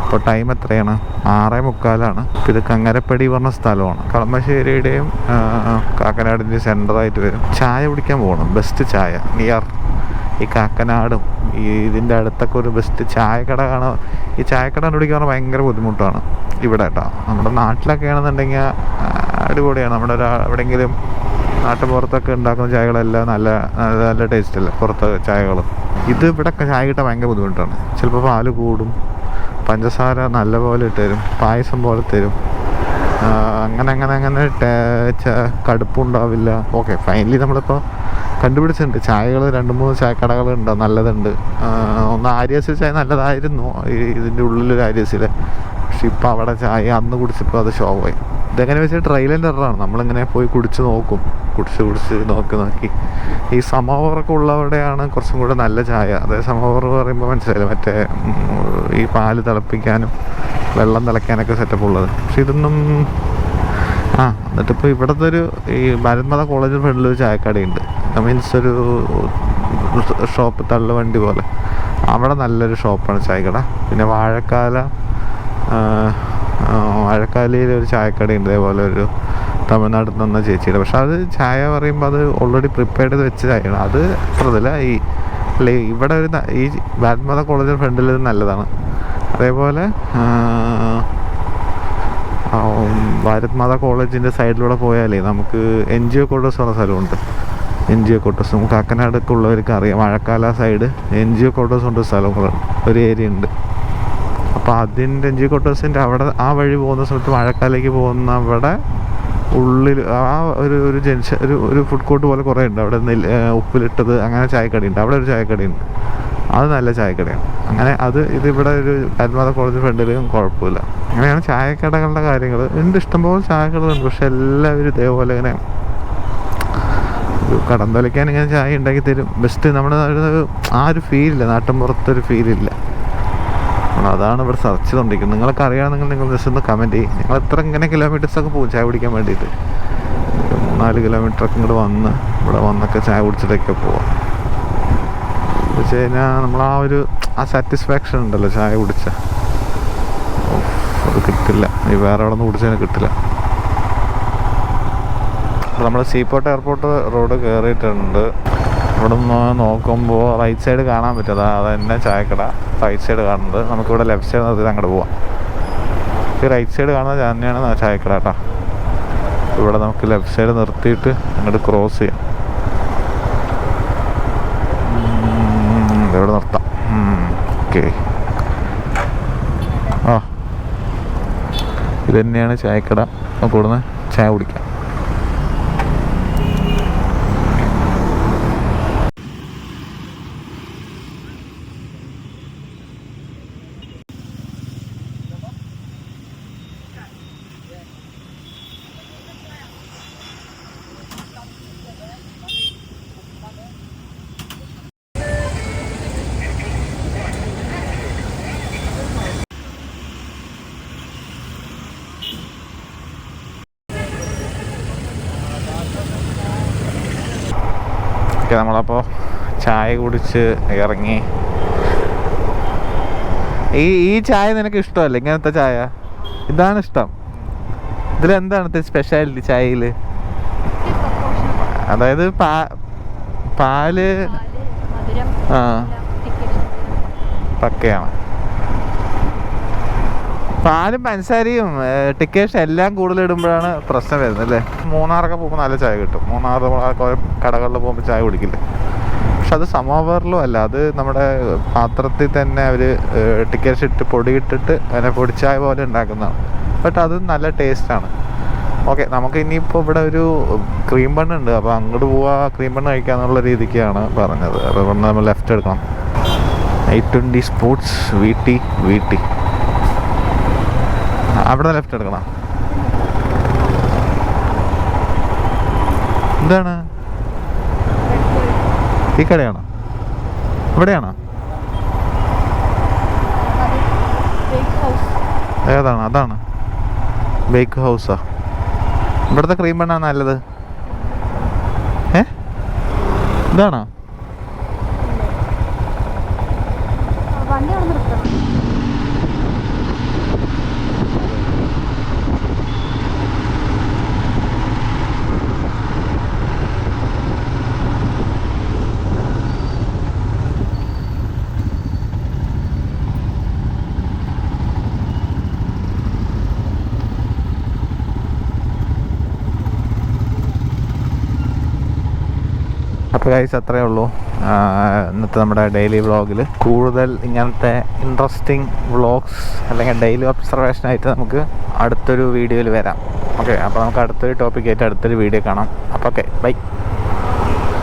ഇപ്പോൾ ടൈം എത്രയാണ്? 6:45. ഇത് കങ്ങരപ്പടി പറഞ്ഞ സ്ഥലമാണ്. കളമശ്ശേരിയുടെയും കാക്കനാടിൻ്റെയും സെൻറ്ററായിട്ട് വരും. ചായ കുടിക്കാൻ പോകണം. ബെസ്റ്റ് ചായ നിയർ ഈ കാക്കനാടും ഇതിൻ്റെ അടുത്തൊക്കെ ഒരു ബെസ്റ്റ് ചായക്കട കാണാൻ. ഈ ചായക്കട കണ്ടുപിടിക്കാൻ ഭയങ്കര ബുദ്ധിമുട്ടാണ് ഇവിടെ കേട്ടോ. നമ്മുടെ നാട്ടിലൊക്കെ ആണെന്നുണ്ടെങ്കിൽ അടിപൊളിയാണ്. നമ്മുടെ എവിടെയെങ്കിലും നാട്ടുപുറത്തൊക്കെ ഉണ്ടാക്കുന്ന ചായകളെല്ലാം നല്ല നല്ല നല്ല ടേസ്റ്റ് അല്ലേ പുറത്തെ ചായകൾ. ഇത് ഇവിടെ ചായ കിട്ടാൻ ഭയങ്കര ബുദ്ധിമുട്ടാണ്. ചിലപ്പോൾ പാല് കൂടും, പഞ്ചസാര നല്ല പോലെ ഇട്ട് തരും, പായസം പോലെ തരും, അങ്ങനെ കടുപ്പുണ്ടാവില്ല. ഓക്കെ, ഫൈനലി നമ്മളിപ്പോൾ കണ്ടുപിടിച്ചിട്ടുണ്ട് ചായകൾ. 2-3 ചായക്കടകളുണ്ട്, നല്ലതുണ്ട്. ഒന്ന് ആര്യാസിൽ ചായ നല്ലതായിരുന്നു ഇതിൻ്റെ ഉള്ളിലൊരു ആര്യാസിൽ. പക്ഷെ ഇപ്പോൾ അവിടെ ചായ അന്ന് കുടിച്ചപ്പോൾ അത് ഷോവായി. ഇതെങ്ങനെ വെച്ചാൽ ട്രയൽ ആൻഡ് എററാണ്. നമ്മളിങ്ങനെ പോയി കുടിച്ച് നോക്കും, കുടിച്ച് നോക്കി ഈ സമോവറൊക്കെ ഉള്ളവിടെയാണ് കുറച്ചും കൂടെ നല്ല ചായ. അതായത് സമോവർ പറയുമ്പോൾ മനസ്സിലായില്ല, മറ്റേ ഈ പാല് തിളപ്പിക്കാനും വെള്ളം തിളയ്ക്കാനൊക്കെ സെറ്റപ്പ് ഉള്ളത്. പക്ഷെ ഇതൊന്നും എന്നിട്ടിപ്പോൾ ഇവിടുത്തെ ഒരു ഈ ഭാരത്മാതാ കോളേജിന് ഫ്രണ്ടിലൊരു ചായക്കടയുണ്ട്. മീൻസ് ഒരു ഷോപ്പ് തള്ളുവണ്ടി പോലെ. അവിടെ നല്ലൊരു ഷോപ്പാണ് ചായക്കട. പിന്നെ വാഴക്കാലയിൽ ഒരു ചായക്കടയുണ്ട് ഇതേപോലെ, ഒരു തമിഴ്നാട്ടിൽ നിന്ന് ചേച്ചിയുടെ. പക്ഷെ അത് ചായ പറയുമ്പോൾ അത് ഓൾറെഡി പ്രിപ്പയർഡ് ചെയ്ത് വെച്ച ചായയാണ്. അത് അത്രതില്ല. ഇവിടെ ഒരു ഈ ഭാരത്മാതാ കോളേജിന് ഫ്രണ്ടിൽ നല്ലതാണ്. അതേപോലെ ഭാരത്മാതാ കോളേജിൻ്റെ സൈഡിലൂടെ പോയാലേ നമുക്ക് NGO ക്വാർട്ടേഴ്സ് പറഞ്ഞ സ്ഥലമുണ്ട്. NGO ക്വാർട്ടേഴ്സ് നമുക്ക് കാക്കനാടൊക്കെ ഉള്ളവർക്ക് അറിയാം. മഴക്കാല സൈഡ് NGO ക്വാർട്ടേഴ്സ് കൊണ്ട് സ്ഥലങ്ങളുണ്ട്, ഒരു ഏരിയ ഉണ്ട്. അപ്പോൾ അതിൻ്റെ NGO ക്വാർട്ടേഴ്സിൻ്റെ അവിടെ ആ വഴി പോകുന്ന സമയത്ത് മഴക്കാലേക്ക് പോകുന്ന അവിടെ ഉള്ളിൽ ഒരു ജംഗ്ഷൻ, ഒരു ഫുഡ് കോർട്ട് പോലെ കുറേ ഉണ്ട്. അവിടെ ഉപ്പിലിട്ടത് അങ്ങനെ ചായക്കടയുണ്ട്. അവിടെ ഒരു ചായക്കടയുണ്ട്, അത് നല്ല ചായക്കടയാണ്. അങ്ങനെ ഇതിവിടെ ഒരു ഭാരത്മാതാ കോളേജ് ഫ്രണ്ടിലും കുഴപ്പമില്ല. അങ്ങനെയാണ് ചായക്കടകളുടെ കാര്യങ്ങൾ. ഇഷ്ടംപോലെ ചായക്കടകളുണ്ട്. പക്ഷെ എല്ലാവരും ഇതേപോലെ ഇങ്ങനെ കടം തളിക്കാൻ ഇങ്ങനെ ചായ ഉണ്ടാക്കി തരും. ബെസ്റ്റ് നമ്മുടെ ആ ഒരു ഫീലില്ല, നാട്ടിൻപുറത്തൊരു ഫീലില്ല. അതാണ് ഇവിടെ സെർച്ച് ചെയ്തുകൊണ്ടിരിക്കുന്നത്. നിങ്ങൾക്ക് അറിയാമെങ്കിൽ നിങ്ങൾ ജസ്റ്റ് ഒന്ന് കമൻറ്റ് ചെയ്യും. നിങ്ങൾ ഇങ്ങനെ കിലോമീറ്റേഴ്സൊക്കെ പോകും ചായ കുടിക്കാൻ വേണ്ടിയിട്ട്. 4 കിലോമീറ്ററൊക്കെ ഇങ്ങോട്ട് വന്ന് ഇവിടെ വന്നൊക്കെ ചായ കുടിച്ചിട്ടൊക്കെ പോവാം. എന്ന് വെച്ച് കഴിഞ്ഞാൽ നമ്മൾ ആ സാറ്റിസ്ഫാക്ഷൻ ഉണ്ടല്ലോ ചായ കുടിച്ച, അത് കിട്ടില്ല. ഈ വേറെ അവിടെ നിന്ന് കുടിച്ചതിന് കിട്ടില്ല. നമ്മൾ സീപോർട്ട് എയർപോർട്ട് റോഡ് കയറിയിട്ടുണ്ട്. ഇവിടെ നിന്ന് നോക്കുമ്പോൾ റൈറ്റ് സൈഡ് കാണാൻ പറ്റും. അത് തന്നെ ചായക്കട റൈറ്റ് സൈഡ് കാണുന്നത്. നമുക്കിവിടെ ലെഫ്റ്റ് സൈഡ് നിർത്തിയിട്ട് അങ്ങോട്ട് പോവാം. ഈ റൈറ്റ് സൈഡ് കാണുന്നത് തന്നെയാണ് ചായക്കട കേട്ടോ. ഇവിടെ നമുക്ക് ലെഫ്റ്റ് സൈഡ് നിർത്തിയിട്ട് അങ്ങോട്ട് ക്രോസ് ചെയ്യാം. ഇവിടെ നിർത്താം. ഓക്കെ, ഇത് തന്നെയാണ് ചായക്കട. നമുക്ക് ഇവിടുന്ന് ചായ കുടിക്കാം. നമ്മളപ്പോൾ ചായ കുടിച്ച് ഇറങ്ങി. ഈ ചായ നിനക്ക് ഇഷ്ടമല്ല? ഇങ്ങനത്തെ ചായ ഇതാണ് ഇഷ്ടം? ഇതിലെന്താണ് സ്പെഷ്യാലിറ്റി ചായയിൽ? അതായത് പാല് പക്കയാണ്. പാലും പഞ്ചസാരയും ടിക്കേഷൻ എല്ലാം കൂടുതൽ ഇടുമ്പോഴാണ് പ്രശ്നം വരുന്നത് അല്ലേ. മൂന്നാറൊക്കെ പോകുമ്പോൾ നല്ല ചായ കിട്ടും. മൂന്നാർ കടകളിൽ പോകുമ്പോൾ ചായ കുടിക്കില്ല. പക്ഷെ അത് സമോവറിലും അല്ല, അത് നമ്മുടെ പാത്രത്തിൽ തന്നെ അവർ ടിക്കേഷൻ ഇട്ട് പൊടിയിട്ടിട്ട് അങ്ങനെ പൊടിച്ചായ പോലെ ഉണ്ടാക്കുന്നതാണ്. ബട്ട് അത് നല്ല ടേസ്റ്റാണ്. ഓക്കെ, നമുക്ക് ഇനിയിപ്പോൾ ഇവിടെ ഒരു ക്രീം ബണ്ണ് ഉണ്ട്. അപ്പോൾ അങ്ങോട്ട് പോവാ ക്രീം ബണ്ണ് കഴിക്കാന്നുള്ള രീതിക്കാണ് പറഞ്ഞത്. അപ്പോൾ ഇവിടെ നമ്മൾ ലെഫ്റ്റ് എടുക്കണം. 820 സ്പോർട്സ് വീട്ടി അവിടെ ലെഫ്റ്റ് എടുക്കണം. എന്താണ് ഈ കടയാണോ? ഇവിടെയാണോ? ഏതാണ്? അതാണ് ബേക്ക് ഹൗസാ? ഇവിടുത്തെ ക്രീം ബണ്ണാണ് നല്ലത്. ഇതാണോ? അപ്പോൾ ഗൈസ് അത്രയേ ഉള്ളൂ ഇന്നത്തെ നമ്മുടെ ഡെയിലി വ്ളോഗിൽ. കൂടുതൽ ഇങ്ങനത്തെ ഇൻട്രസ്റ്റിംഗ് വ്ളോഗ്സ് അല്ലെങ്കിൽ ഡെയിലി ഒബ്സർവേഷനായിട്ട് നമുക്ക് അടുത്തൊരു വീഡിയോയിൽ വരാം. ഓക്കെ, അപ്പോൾ നമുക്ക് അടുത്തൊരു ടോപ്പിക്കായിട്ട് അടുത്തൊരു വീഡിയോ കാണാം. അപ്പോൾ ഓക്കെ, ബൈ.